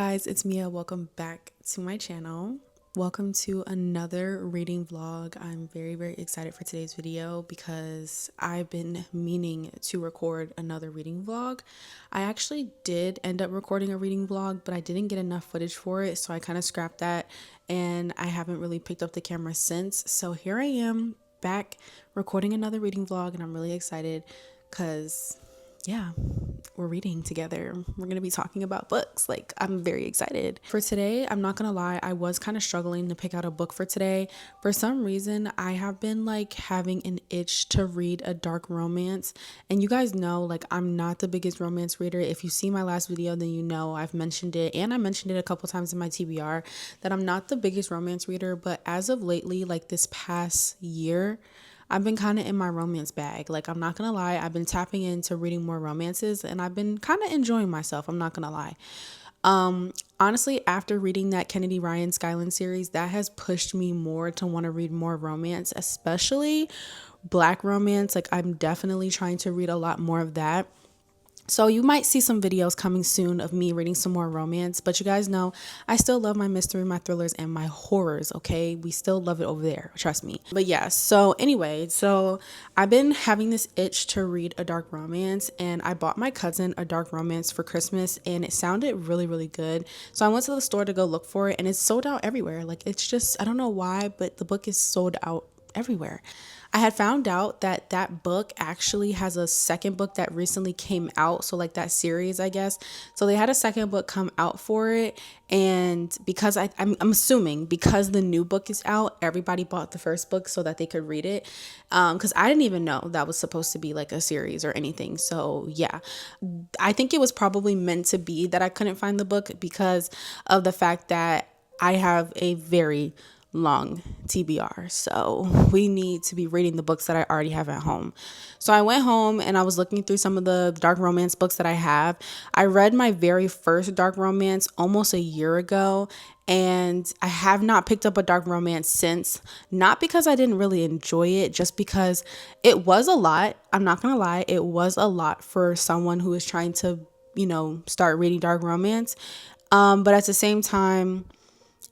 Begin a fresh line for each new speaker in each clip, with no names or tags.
guys, it's Mia. Welcome back to my channel. Welcome to another reading vlog. I'm very excited for today's video because I've been meaning to record another reading vlog. I actually did end up recording a reading vlog, but I didn't get enough footage for it, so I kind of scrapped that and I haven't really picked up the camera since. So here I am back recording another reading vlog and I'm really excited because yeah, we're reading together. We're going to be talking about books. Like, I'm very excited. For today, I'm not going to lie, I was kind of struggling to pick out a book for today. For some reason, I have been like having an itch to read a dark romance. And you guys know, like, I'm not the biggest romance reader. If you see my last video, then you know I've mentioned it. And I mentioned it a couple times in my TBR that I'm not the biggest romance reader. But as of lately, like this past year, I've been kind of in my romance bag. Like, I'm not gonna lie, I've been tapping into reading more romances and I've been kind of enjoying myself. I'm not gonna lie. Honestly, after reading that Kennedy Ryan Skyland series, that has pushed me more to want to read more romance, especially Black romance. Like, I'm definitely trying to read a lot more of that. So you might see some videos coming soon of me reading some more romance, but you guys know I still love my mystery, my thrillers, and my horrors, okay? We still love it over there, trust me. But yeah, so anyway, so I've been having this itch to read a dark romance, and I bought my cousin a dark romance for Christmas, and it sounded really good. So I went to the store to go look for it, and it's sold out everywhere. Like, it's just, I don't know why, but the book is sold out everywhere. I had found out that that book actually has a second book that recently came out. So like that series, I guess. So they had a second book come out for it. And because I'm assuming because the new book is out, everybody bought the first book so that they could read it. Because I didn't even know that was supposed to be like a series or anything. So yeah, I think it was probably meant to be that I couldn't find the book because of the fact that I have a very long TBR. So we need to be reading the books that I already have at home. So I went home and I was looking through some of the dark romance books that I have. I read my very first dark romance almost a year ago, and I have not picked up a dark romance since. Not because I didn't really enjoy it, just because it was a lot. I'm not gonna lie, it was a lot for someone who is trying to, start reading dark romance. But at the same time,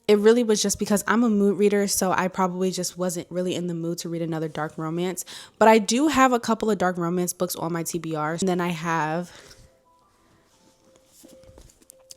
it really was just because I'm a mood reader, so I probably just wasn't really in the mood to read another dark romance. But I do have a couple of dark romance books on my TBR. And then I have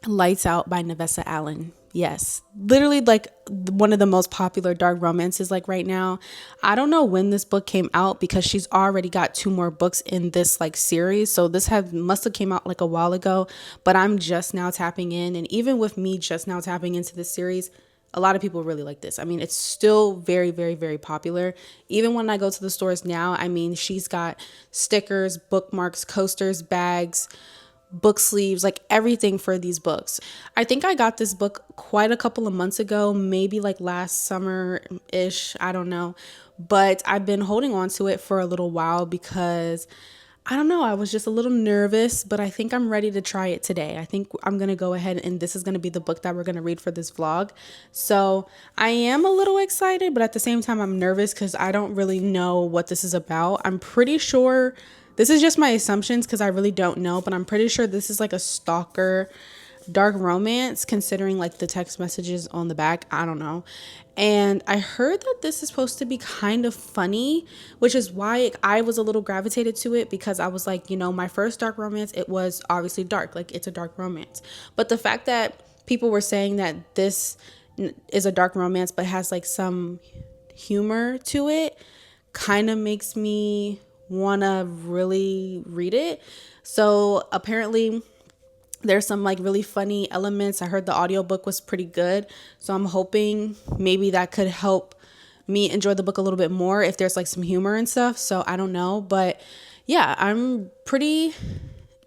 Lights Out by Navessa Allen. Yes, literally like one of the most popular dark romances like right now. I don't know when this book came out because she's already got 2 more books in this like series. So this must have came out like a while ago, but I'm just now tapping in. And even with me just now tapping into this series, a lot of people really like this. I mean, it's still very popular. Even when I go to the stores now, I mean, she's got stickers, bookmarks, coasters, bags, book sleeves, like everything for these books. I think I got this book quite a couple of months ago, maybe like last summer-ish, I don't know. But I've been holding on to it for a little while because I don't know, I was just a little nervous, but I think I'm ready to try it today. I think I'm going to go ahead and this is going to be the book that we're going to read for this vlog. So I am a little excited, but at the same time, I'm nervous because I don't really know what this is about. I'm pretty sure this is just my assumptions because I really don't know, but I'm pretty sure this is like a stalker dark romance considering like the text messages on the back. I don't know. And I heard that this is supposed to be kind of funny, which is why I was a little gravitated to it because I was like, my first dark romance, it was obviously dark, like it's a dark romance. But the fact that people were saying that this is a dark romance but has like some humor to it kind of makes me want to really read it. So apparently there's some like really funny elements. I heard the audiobook was pretty good. So I'm hoping maybe that could help me enjoy the book a little bit more if there's like some humor and stuff. So I don't know. But yeah, I'm pretty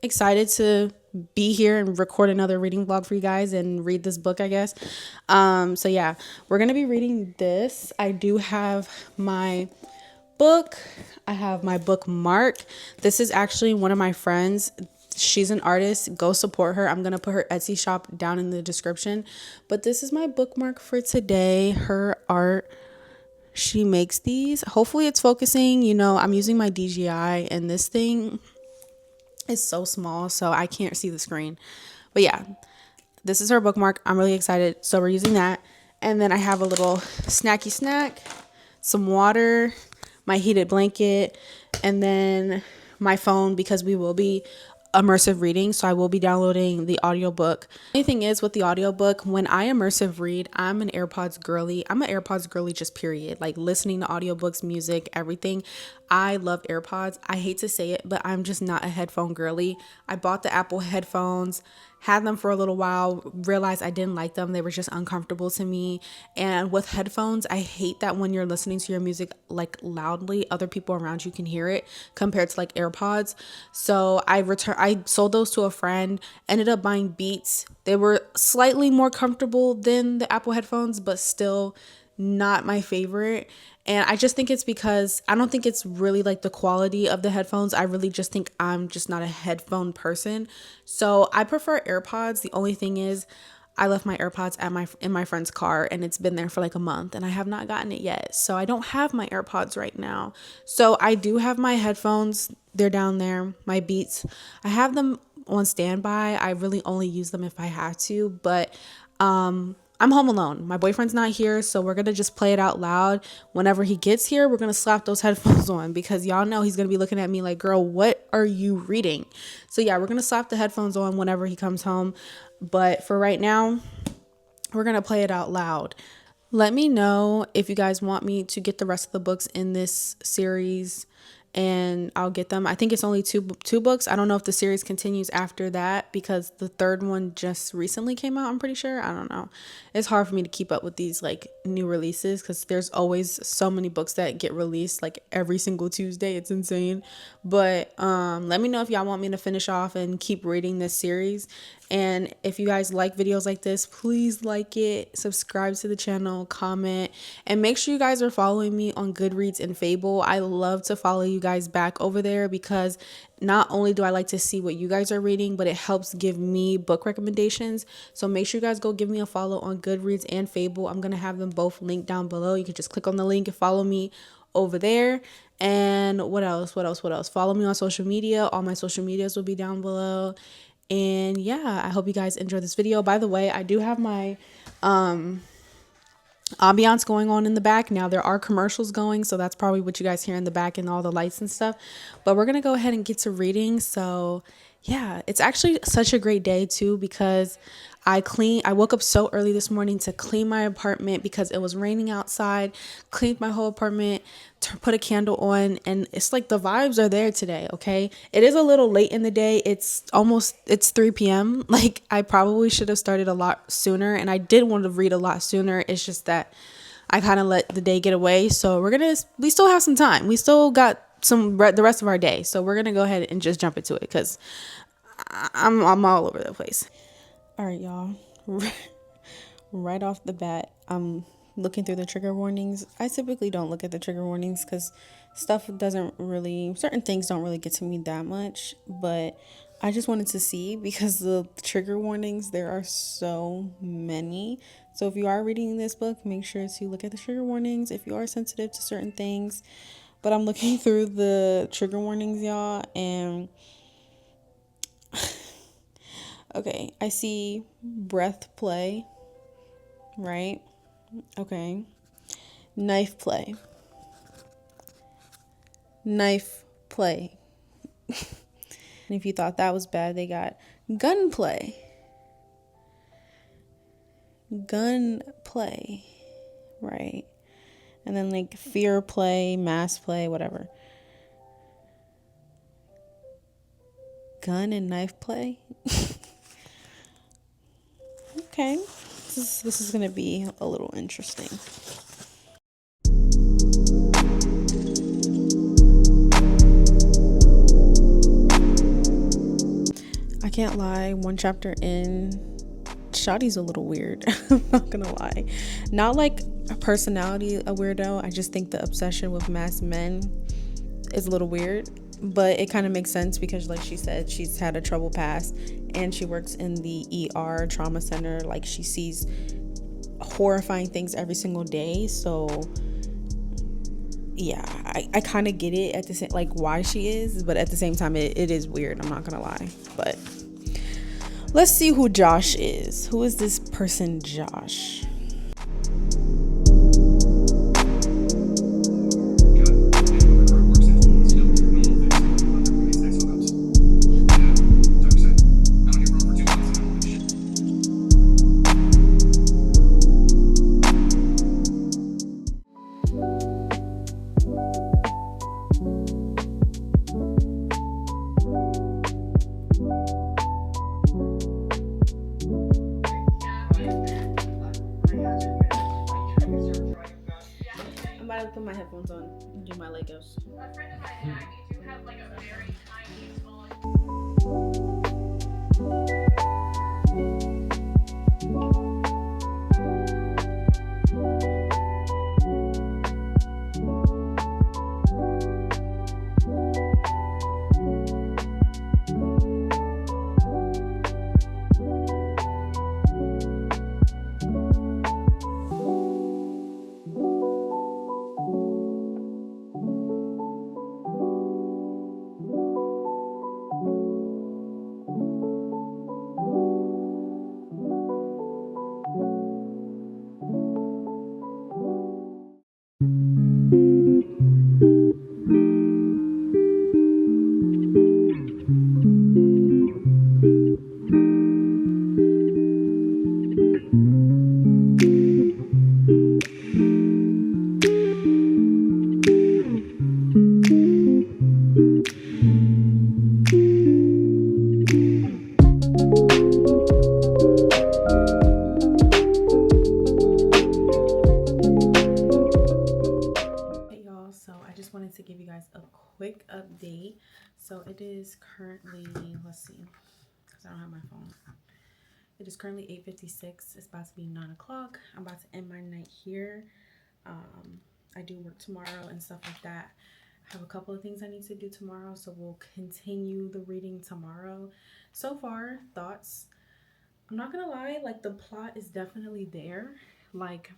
excited to be here and record another reading vlog for you guys and read this book, I guess. So yeah, we're going to be reading this. I do have my book. I have my bookmark. This is actually one of my friends. She's an artist. Go support her. I'm going to put her Etsy shop down in the description. But this is my bookmark for today. Her art. She makes these. Hopefully it's focusing. I'm using my DJI and this thing is so small, so I can't see the screen. But yeah, This is her bookmark. I'm really excited. So we're using that. And then I have a little snacky snack, some water, my heated blanket, and then my phone, because we will be immersive reading, so I will be downloading the audiobook. The only thing is with the audiobook, when I immersive read, I'm an AirPods girly. I'm an AirPods girly just period. Like listening to audiobooks, music, everything. I love AirPods. I hate to say it, but I'm just not a headphone girly. I bought the Apple headphones, had them for a little while, realized I didn't like them. They were just uncomfortable to me. And with headphones, I hate that when you're listening to your music like loudly, other people around you can hear it compared to like AirPods. So I sold those to a friend, ended up buying Beats. They were slightly more comfortable than the Apple headphones, but still not my favorite. And I just think it's because I don't think it's really like the quality of the headphones. I really just think I'm just not a headphone person. So I prefer AirPods. The only thing is I left my AirPods in my friend's car, and it's been there for like a month and I have not gotten it yet. So I don't have my AirPods right now. So I do have my headphones. They're down there, my Beats. I have them on standby. I really only use them if I have to, but I'm home alone. My boyfriend's not here, so we're going to just play it out loud. Whenever he gets here, we're going to slap those headphones on, because y'all know he's going to be looking at me like, girl, what are you reading? So yeah, we're going to slap the headphones on whenever he comes home. But for right now, we're going to play it out loud. Let me know if you guys want me to get the rest of the books in this series, and I'll get them. I think it's only two books. I don't know if the series continues after that, because the third one just recently came out, I'm pretty sure. I don't know. It's hard for me to keep up with these like new releases, because there's always so many books that get released like every single Tuesday. It's insane. But let me know if y'all want me to finish off and keep reading this series. And if you guys like videos like this, please like it, subscribe to the channel, comment, and make sure you guys are following me on Goodreads and Fable. I love to follow you guys back over there, because not only do I like to see what you guys are reading, but it helps give me book recommendations. So make sure you guys go give me a follow on Goodreads and Fable. I'm going to have them both linked down below. You can just click on the link and follow me over there. And what else? Follow me on social media. All my social medias will be down below. And yeah, I hope you guys enjoy this video. By the way, I do have my ambiance going on in the back. Now there are commercials going, so that's probably what you guys hear in the back and all the lights and stuff. But we're gonna go ahead and get to reading. So yeah, it's actually such a great day too, because I woke up so early this morning to clean my apartment because it was raining outside, cleaned my whole apartment, put a candle on, and it's like the vibes are there today. Okay, it is a little late in the day. It's 3 p.m. Like I probably should have started a lot sooner, and I did want to read a lot sooner. It's just that I kind of let the day get away. So we still have some time. We still got the rest of our day. So we're gonna go ahead and just jump into it, because I'm all over the place. All right, y'all. Right off the bat, I'm looking through the trigger warnings. I typically don't look at the trigger warnings because certain things don't really get to me that much, but I just wanted to see, because the trigger warnings, there are so many. So if you are reading this book, make sure to look at the trigger warnings if you are sensitive to certain things. But I'm looking through the trigger warnings, y'all, and okay, I see breath play, right? Okay. Knife play. Knife play. And if you thought that was bad, they got gun play. Gun play, right? And then like fear play, mass play, whatever. Gun and knife play? Okay, this is gonna be a little interesting. I can't lie, one chapter in, Shawty's a little weird. I'm not gonna lie. Not like a personality a weirdo. I just think the obsession with masked men is a little weird. But it kind of makes sense because, like she said, she's had a troubled past and she works in the ER trauma center. Like, she sees horrifying things every single day. So yeah, I kind of get it at the same, like, why she is, but at the same time it is weird, I'm not gonna lie. But Let's see who Josh is. Who is this person, Josh? I'm about to put my headphones on and do my Legos. A friend of mine and I, we do have like a very tiny small. Wanted to give you guys a quick update. So it is currently, let's see, because I don't have my phone. It is currently 8:56. It's about to be 9 o'clock. I'm about to end my night here. I do work tomorrow and stuff like that. I have a couple of things I need to do tomorrow, so we'll continue the reading tomorrow. So far, thoughts. I'm not gonna lie, like the plot is definitely there. Like,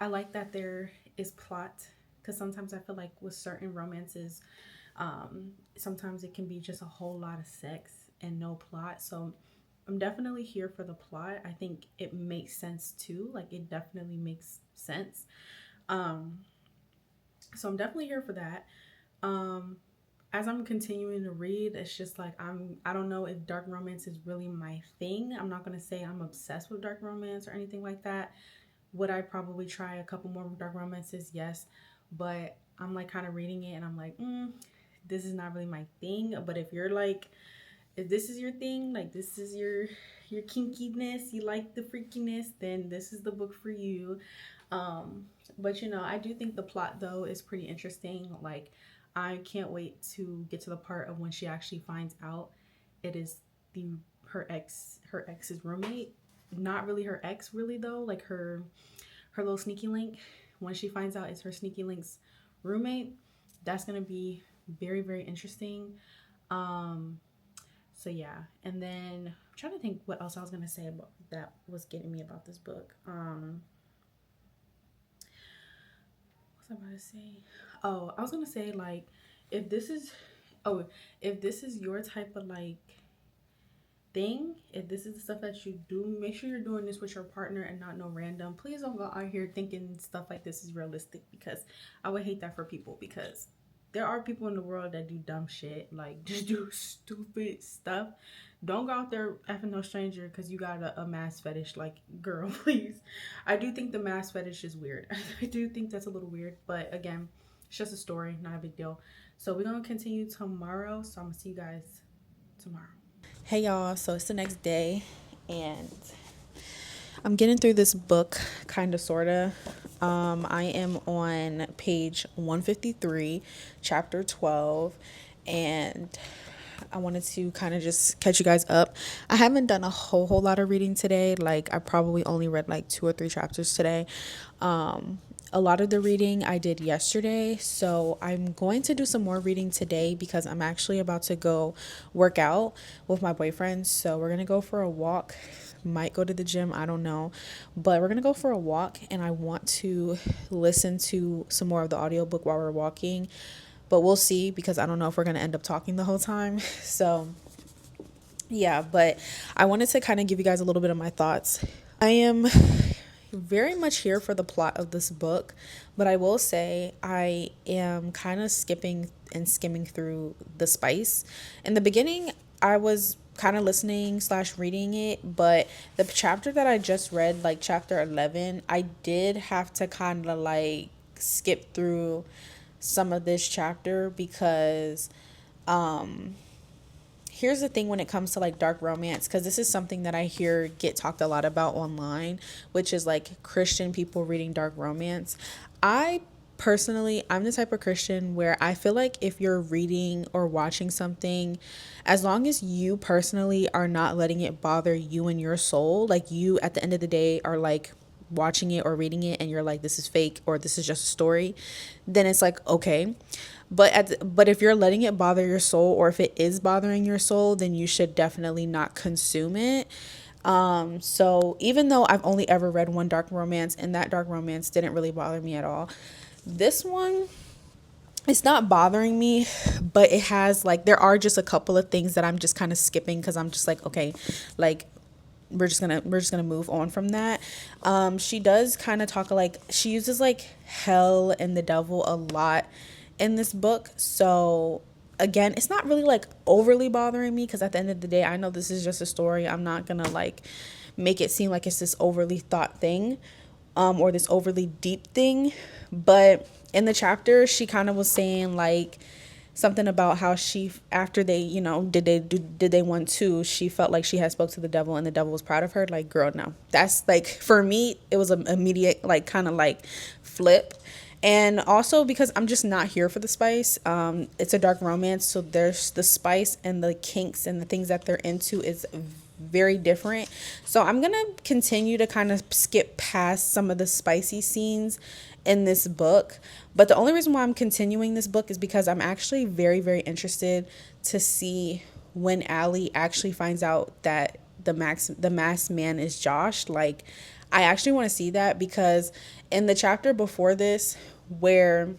I like that there is plot, because sometimes I feel like with certain romances, sometimes it can be just a whole lot of sex and no plot. So I'm definitely here for the plot. I think it makes sense too. Like, it definitely makes sense. So I'm definitely here for that. As I'm continuing to read, it's just like I don't know if dark romance is really my thing. I'm not gonna say I'm obsessed with dark romance or anything like that. Would I probably try a couple more dark romances? Yes. But I'm like kind of reading it and I'm like, this is not really my thing. But if you're like, if this is your thing, like this is your kinkiness, you like the freakiness, then this is the book for you. But you know, I do think the plot though is pretty interesting. Like, I can't wait to get to the part of when she actually finds out it is her ex's roommate. Not really her ex really though, like her little sneaky link. When she finds out it's her sneaky link's roommate, that's gonna be very, very interesting. So yeah, and then I'm trying to think what else I was gonna say about that was getting me about this book. What was I about to say? Oh, I was gonna say, like, if this is your type of like thing, if this is the stuff that you do, make sure you're doing this with your partner and not no random. Please don't go out here thinking stuff like this is realistic, because I would hate that for people, because there are people in the world that do dumb shit, like just do stupid stuff. Don't go out there effing no stranger because you got a mass fetish. Like, girl, please. I do think the mass fetish is weird. I do think that's a little weird, but again, it's just a story, not a big deal. So we're gonna continue tomorrow, so I'm gonna see you guys tomorrow. Hey y'all, so it's the next day and I'm getting through this book, kind of, sort of. I am on page 153, chapter 12, and I wanted to kind of just catch you guys up. I haven't done a whole lot of reading today. Like, I probably only read like 2 or 3 chapters today. A lot of the reading I did yesterday, so I'm going to do some more reading today because I'm actually about to go work out with my boyfriend. So we're gonna go for a walk, might go to the gym, I don't know, but we're gonna go for a walk, and I want to listen to some more of the audiobook while we're walking, but we'll see, because I don't know if we're gonna end up talking the whole time. So Yeah, but I wanted to kind of give you guys a little bit of my thoughts. I am very much here for the plot of this book, but I will say I am kind of skipping and skimming through the spice. In the beginning, I was kind of listening slash reading it, but the chapter that I just read, like chapter 11, I did have to kind of like skip through some of this chapter because here's the thing when it comes to like dark romance, because this is something that I hear get talked a lot about online, which is like Christian people reading dark romance. I personally, I'm the type of Christian where I feel like if you're reading or watching something, as long as you personally are not letting it bother you and your soul, like you at the end of the day are like watching it or reading it and you're like, this is fake or this is just a story, then it's like okay. But if you're letting it bother your soul, or if it is bothering your soul, then you should definitely not consume it. So even though I've only ever read one dark romance, and that dark romance didn't really bother me at all, this one, it's not bothering me, but it has like, there are just a couple of things that I'm just kind of skipping because I'm just like, okay, like we're just gonna move on from that. She does kind of talk like, she uses like hell and the devil a lot in this book. So again, it's not really like overly bothering me because at the end of the day, I know this is just a story. I'm not gonna like make it seem like it's this overly thought thing, or this overly deep thing. But in the chapter, she kind of was saying like something about how she, after they, did they want to, she felt like she had spoke to the devil and the devil was proud of her. Like, girl, no. That's like, for me, it was an immediate like kind of like flip. And also because I'm just not here for the spice. It's a dark romance, so there's the spice and the kinks and the things that they're into is very different. So I'm gonna continue to kind of skip past some of the spicy scenes in this book. But the only reason why I'm continuing this book is because I'm actually very, very interested to see when Allie actually finds out that the masked man is Josh. Like, I actually want to see that because in the chapter before this, where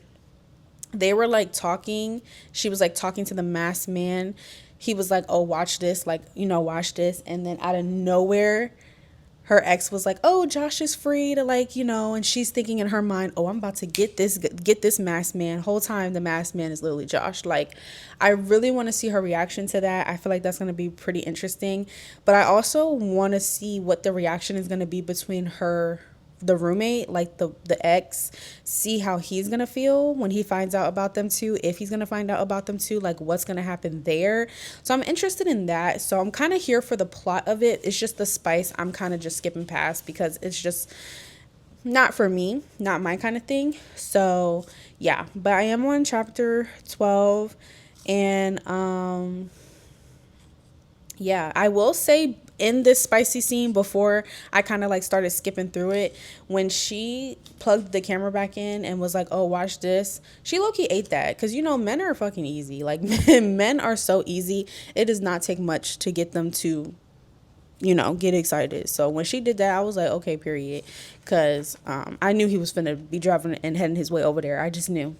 they were like talking, she was like talking to the masked man. He was like, oh, watch this, like, watch this. And then out of nowhere, her ex was like, oh, Josh is free to like, and she's thinking in her mind, oh, I'm about to get this masked man. Whole time the masked man is literally Josh. Like, I really want to see her reaction to that. I feel like that's going to be pretty interesting. But I also want to see what the reaction is going to be between her, the roommate, like the ex, see how he's gonna feel when he finds out about them too, if he's gonna find out about them too, like what's gonna happen there. So I'm interested in that. So I'm kind of here for the plot of it. It's just the spice I'm kind of just skipping past because it's just not for me, not my kind of thing. So yeah, but I am on chapter 12. And yeah, I will say in this spicy scene, before I kind of like started skipping through it, when she plugged the camera back in and was like, oh, watch this, she low-key ate that. Because, men are fucking easy. Like, men are so easy. It does not take much to get them to, get excited. So when she did that, I was like, okay, period. Because I knew he was finna be driving and heading his way over there. I just knew.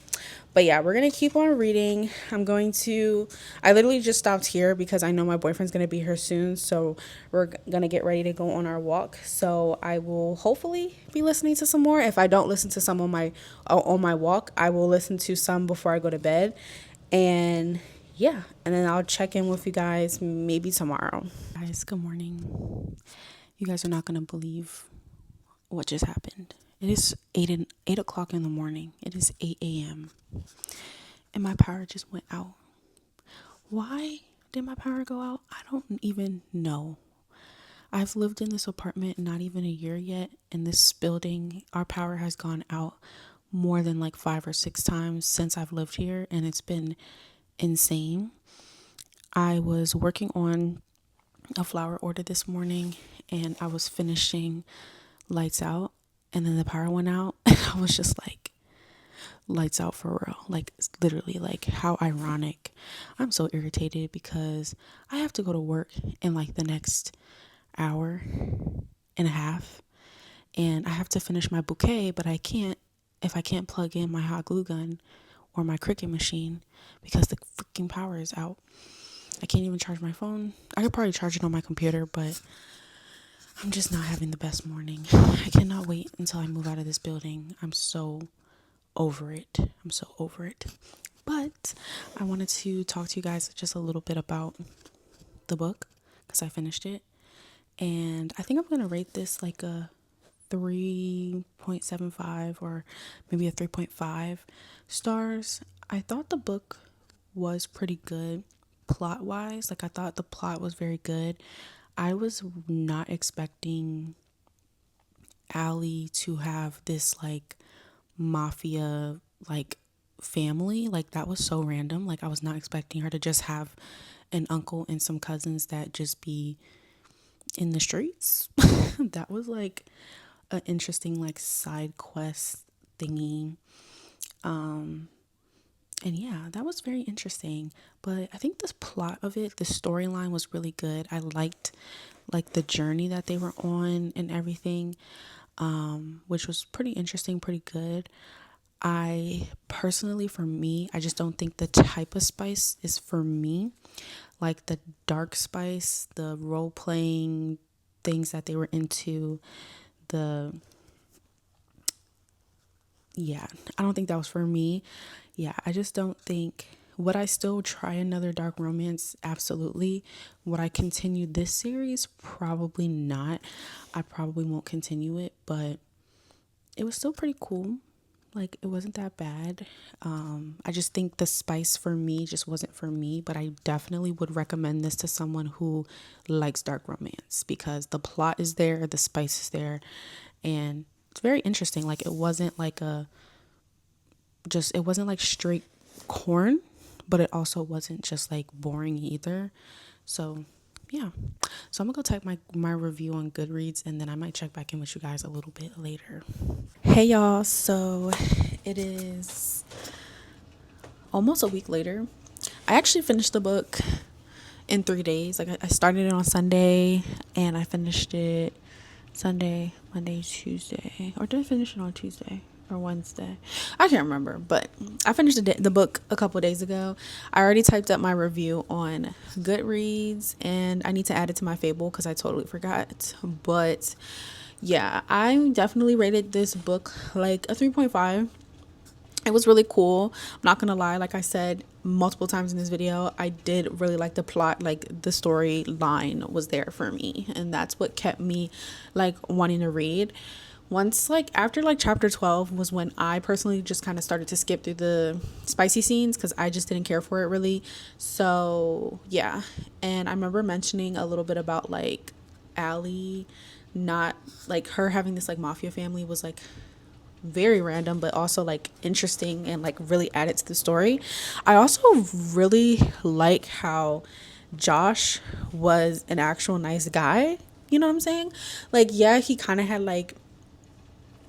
But yeah, we're going to keep on reading. I literally just stopped here because I know my boyfriend's going to be here soon. So we're going to get ready to go on our walk. So I will hopefully be listening to some more. If I don't listen to some on my walk, I will listen to some before I go to bed. And yeah, and then I'll check in with you guys maybe tomorrow. Guys, good morning. You guys are not going to believe what just happened. It is 8 o'clock in the morning. It is 8 a.m. and my power just went out. Why did my power go out? I don't even know. I've lived in this apartment not even a year yet. In this building, our power has gone out more than like 5 or 6 times since I've lived here, and it's been insane. I was working on a flower order this morning and I was finishing lights out, and then the power went out and I was just like, lights out for real. Like, literally, like, how ironic. I'm so irritated because I have to go to work in like the next hour and a half, and I have to finish my bouquet, but I can't if I can't plug in my hot glue gun or my Cricut machine because the freaking power is out. I can't even charge my phone. I could probably charge it on my computer, but I'm just not having the best morning. I cannot wait until I move out of this building. I'm so over it. I'm so over it. But I wanted to talk to you guys just a little bit about the book because I finished it. And I think I'm going to rate this like a 3.75 or maybe a 3.5 stars. I thought the book was pretty good plot wise. Like, I thought the plot was very good. I was not expecting Allie to have this like mafia like family. Like, that was so random. Like, I was not expecting her to just have an uncle and some cousins that just be in the streets. That was like an interesting like side quest thingy. And yeah, that was very interesting. But I think this plot of it, the storyline was really good. I liked like the journey that they were on and everything, which was pretty interesting, pretty good. I personally, for me, I just don't think the type of spice is for me. Like the dark spice, the role playing things that they were into, the yeah, I don't think that was for me. Yeah, I just don't think. Would I still try another dark romance? Absolutely. Would I continue this series? Probably not. I probably won't continue it, but it was still pretty cool. Like, it wasn't that bad. I just think the spice for me just wasn't for me, but I definitely would recommend this to someone who likes dark romance because the plot is there, the spice is there, and it's very interesting. Like, it wasn't like it wasn't like straight corn, but it also wasn't just like boring either. So yeah, so I'm gonna go type my review on Goodreads, and then I might check back in with you guys a little bit later. Hey y'all, so it is almost a week later. I actually finished the book in 3 days. Like, I started it on Sunday and I finished it Sunday, Monday, Tuesday. Or did I finish it on Tuesday or Wednesday? I can't remember, but I finished the book a couple days ago. I already typed up my review on Goodreads and I need to add it to my Fable because I totally forgot. But yeah, I definitely rated this book like a 3.5. It was really cool. I'm not gonna lie, like I said multiple times in this video, I did really like the plot. Like, the storyline was there for me, and that's what kept me like wanting to read. Once, like, after like chapter 12 was when I personally just kind of started to skip through the spicy scenes because I just didn't care for it really. So yeah, and I remember mentioning a little bit about like Allie, not like her having this like mafia family was like very random, but also like interesting and like really added to the story. I also really like how Josh was an actual nice guy. You know what I'm saying? Like, yeah, he kind of had like,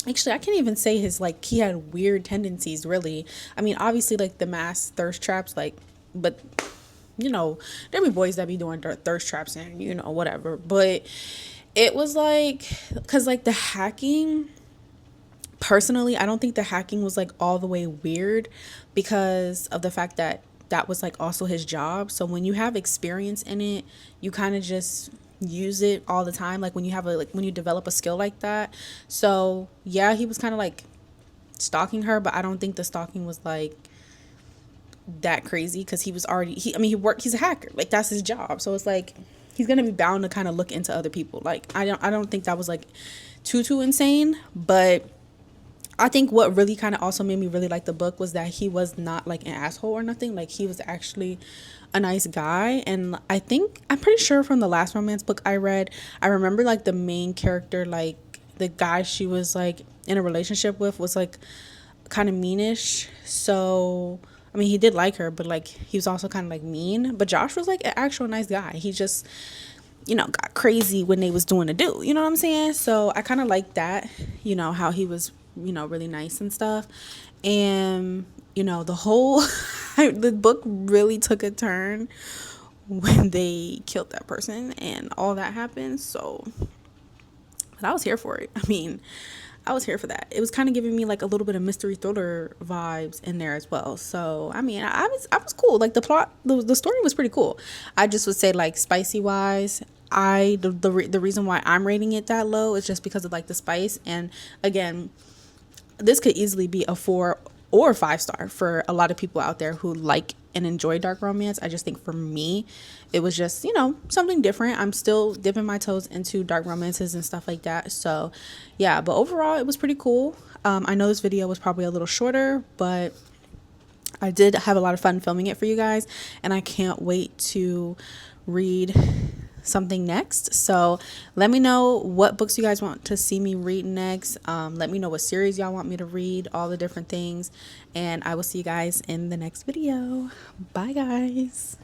actually, I can't even say his like, he had weird tendencies really. I mean, obviously like the mass thirst traps, like, but you know, there be boys that be doing thirst traps and you know whatever. But it was like, because like the hacking, personally, I don't think the hacking was like all the way weird because of the fact that that was like also his job. So when you have experience in it, you kind of just use it all the time. Like, when you have like when you develop a skill like that. So yeah, he was kind of like stalking her, but I don't think the stalking was like that crazy because he was already he's a hacker. Like, that's his job. So it's like he's gonna be bound to kind of look into other people. Like, I don't think that was like too insane. But I think what really kind of also made me really like the book was that he was not like an asshole or nothing. Like, he was actually a nice guy. And I'm pretty sure from the last romance book I read, I remember like the main character, like the guy she was like in a relationship with, was like kind of meanish. So I mean, he did like her, but like he was also kind of like mean. But Josh was like an actual nice guy. He just, you know, got crazy when they was doing the do, you know what I'm saying? So I kind of like that, you know, how he was, you know, really nice and stuff. And you know, the whole the book really took a turn when they killed that person and all that happened. So but I was here for it. I mean, I was here for that. It was kind of giving me like a little bit of mystery thriller vibes in there as well. So I mean, I was cool. Like the plot, the story was pretty cool. I just would say like spicy wise, the reason why I'm rating it that low is just because of like the spice. And again, this could easily be a 4 or 5 star for a lot of people out there who like and enjoy dark romance. I just think for me, it was just, something different. I'm still dipping my toes into dark romances and stuff like that. So yeah, but overall it was pretty cool. I know this video was probably a little shorter, but I did have a lot of fun filming it for you guys, and I can't wait to read something next. So let me know what books you guys want to see me read next. Let me know what series y'all want me to read, all the different things, and I will see you guys in the next video. Bye guys.